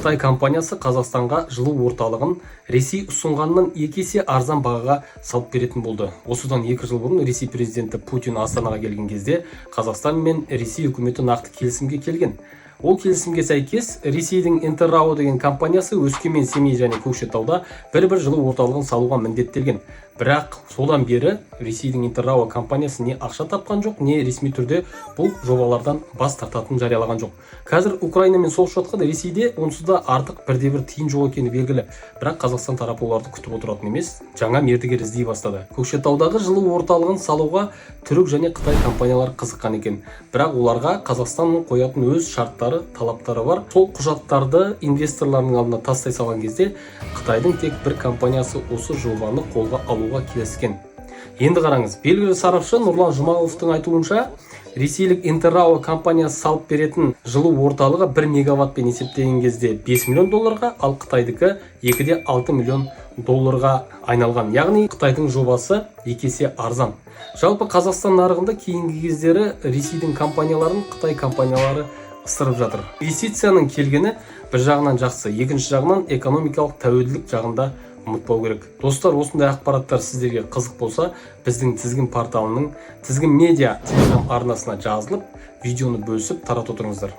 Қытай компаниясы Қазақстанға жылу орталығын Ресей ұсынғаннан 2 есе арзан бағаға салып беретін болды. Осыдан 2 жыл бұрын Ресей президенті Путин Астанаға келген кезде Қазақстан мен Ресей үкіметі нақты келісімге келген. Ол келісімге сәйкес Ресейдің Интеррао деген компаниясы Өскемен, Семей және Көкшетауда бір жылу орталығын салуға міндеттелген. Бірақ содан бері Ресейдің Интеррао компаниясы не ақша тапқан жоқ, не ресми түрде бұл жобалардан бас тартатынын жариялаған жоқ. Қазір Украина мен соғыс жатқан Ресейде онсыз да артық бірде-бір тиын жоқ екені белгілі. Бірақ Қазақстан тарапы оларды күтіп отыратын емес, жаңа мердігер іздей бастады. Көкшетаудағы жылу орталығын салуға түрік және Қытай компаниялары қызыққан екен. Бірақ оларға Қазақстанның қоятын өз шарттары, талаптары бар. Сол құжаттарды инвесторлардың алдына тастай салған кезде Қытайдың тек бір компаниясы осы жобаны қолға алуға келіскен. Енді қараңыз, белгілі сарапшы Нұрлан Жұмағұловтың айтуынша, Ресейлік Интеррао компаниясы салып беретін жылу орталығы 1 мегаваттпен есептеген кезде 5 миллион долларға, ал Қытайдікі 2,6 миллион долларға айналған. Яғни Қытайдың жобасы 2 есе арзан. Жалпы Қазақстан нарығында кейінгі кездері Ресейдің компанияларын Қытай компаниялары ысырып жатыр. Инвестицияның келгені бір жағынан жақсы, екінші жағынан экономикалық тәуелділік жағында ұмытпау керек. Достар, осындай ақпараттар сіздерге қызық болса, біздің Тізгін порталының Тізгін медиа телеграм арнасына жазылып, видеоны бөлісіп таратып отырыңыздар.